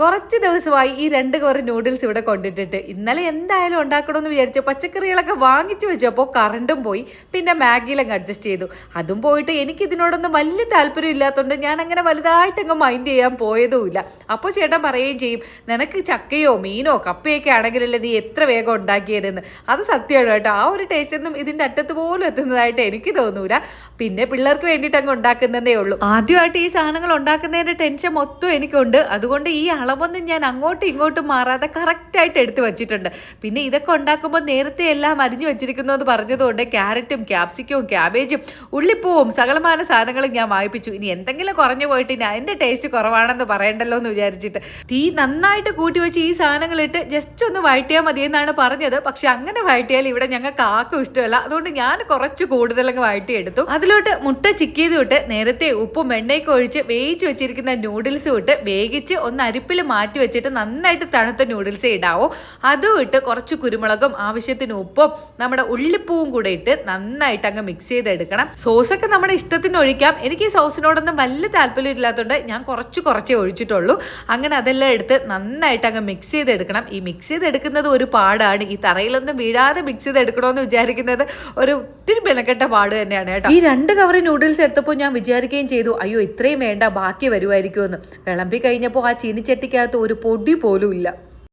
കുറച്ച് ദിവസമായി ഈ 2 കവർ നൂഡിൽസ് ഇവിടെ കൊണ്ടിട്ടിട്ട് ഇന്നലെ എന്തായാലും ഉണ്ടാക്കണമെന്ന് വിചാരിച്ചു. പച്ചക്കറികളൊക്കെ വാങ്ങിച്ചു വെച്ചപ്പോൾ കറണ്ടും പോയി. പിന്നെ മാഗിയിലങ്ങ് അഡ്ജസ്റ്റ് ചെയ്തു. അതും പോയിട്ട് എനിക്ക് ഇതിനോടൊന്നും വലിയ താല്പര്യം ഇല്ലാത്തതുകൊണ്ട് ഞാൻ അങ്ങനെ വലുതായിട്ടങ്ങ് മൈൻഡ് ചെയ്യാൻ പോയതുമില്ല. അപ്പോൾ ചേട്ടൻ പറയുകയും ചെയ്യും, നിനക്ക് ചക്കയോ മീനോ കപ്പയൊക്കെ ആണെങ്കിലല്ലേ നീ എത്ര വേഗം ഉണ്ടാക്കിയതെന്ന്. അത് സത്യമാണ് കേട്ടോ. ആ ഒരു ടേസ്റ്റ് ഒന്നും ഇതിൻ്റെ അറ്റത്ത് പോലും എത്തുന്നതായിട്ട് എനിക്ക് തോന്നൂല. പിന്നെ പിള്ളേർക്ക് വേണ്ടിയിട്ട് അങ്ങ് ഉണ്ടാക്കുന്നതേ ഉള്ളൂ. ആദ്യമായിട്ട് ഈ സാധനങ്ങൾ ഉണ്ടാക്കുന്നതിൻ്റെ ടെൻഷൻ മൊത്തം എനിക്കുണ്ട്. അതുകൊണ്ട് ഈ അളവൊന്നും ഞാൻ അങ്ങോട്ടും ഇങ്ങോട്ടും മാറാതെ കറക്റ്റായിട്ട് എടുത്ത് വെച്ചിട്ടുണ്ട്. പിന്നെ ഇതൊക്കെ ഉണ്ടാക്കുമ്പോൾ നേരത്തെ എല്ലാം അരിഞ്ഞു വെച്ചിരിക്കുന്നു എന്ന് പറഞ്ഞതുകൊണ്ട് ക്യാരറ്റും ക്യാപ്സിക്കവും ക്യാബേജും ഉള്ളിപ്പൂവും സകലമാന സാധനങ്ങളും ഞാൻ വായിപ്പിച്ചു. ഇനി എന്തെങ്കിലും കുറഞ്ഞു പോയിട്ട് ഇനി അതിൻ്റെ ടേസ്റ്റ് കുറവാണെന്ന് പറയണ്ടല്ലോ എന്ന് വിചാരിച്ചിട്ട് തീ നന്നായിട്ട് കൂട്ടി വെച്ച് ഈ സാധനങ്ങളിട്ട് ജസ്റ്റ് ഒന്ന് വഴറ്റിയാൽ മതിയെന്നാണ് പറഞ്ഞത്. പക്ഷെ അങ്ങനെ വഴറ്റിയാൽ ഇവിടെ ഞങ്ങൾക്ക് ആർക്കും ഇഷ്ടമല്ല. അതുകൊണ്ട് ഞാൻ കുറച്ച് കൂടുതലങ്ങ് വഴറ്റിയെടുത്തു. അതിലോട്ട് മുട്ട ചിക്കിയത് തൊട്ട് നേരത്തെ ഉപ്പും എണ്ണയൊക്കെ ഒഴിച്ച് വേവിച്ച് വെച്ചിരിക്കുന്ന നൂഡിൽസ് തൊട്ട് വേവിച്ച് ഒന്ന് അരിപ്പിൽ മാറ്റി വെച്ചിട്ട് നന്നായിട്ട് തണുത്ത നൂഡിൽസ് ഇടാവോ. അതും ഇട്ട് കുറച്ച് കുരുമുളകും ആവശ്യത്തിന് ഉപ്പും നമ്മുടെ ഉള്ളിപ്പൂവും കൂടെ ഇട്ട് നന്നായിട്ട് അങ്ങ് മിക്സ് ചെയ്തെടുക്കണം. സോസൊക്കെ നമ്മുടെ ഇഷ്ടത്തിന് ഒഴിക്കാം. എനിക്ക് ഈ സോസിനോടൊന്നും വലിയ താല്പര്യം ഇല്ലാത്തതുകൊണ്ട് ഞാൻ കുറച്ചേ ഒഴിച്ചിട്ടുള്ളൂ. അങ്ങനെ അതെല്ലാം എടുത്ത് നന്നായിട്ട് അങ്ങ് മിക്സ് ചെയ്തെടുക്കണം. ഈ മിക്സ് ചെയ്തെടുക്കുന്നത് ഒരു പാടാണ്. ഈ തറയിലൊന്നും വീഴാതെ മിക്സ് ചെയ്തെടുക്കണമെന്ന് വിചാരിക്കുന്നത് ഒരു ഒത്തിരി മെനക്കെട്ട പാട് തന്നെയാണ് കേട്ടോ. ഈ 2 കവർ നൂഡിൽസ് എടുത്തപ്പോൾ ഞാൻ വിചാരിക്കുകയും ചെയ്തു, അയ്യോ ഇത്രയും വേണ്ട, ബാക്കി വരുമായിരിക്കുമെന്ന്. വിളമ്പി കഴിഞ്ഞപ്പോൾ ആ ചീനിച്ചട്ടിക്കകത്ത് ഒരു പൊടി പോലും ഇല്ല.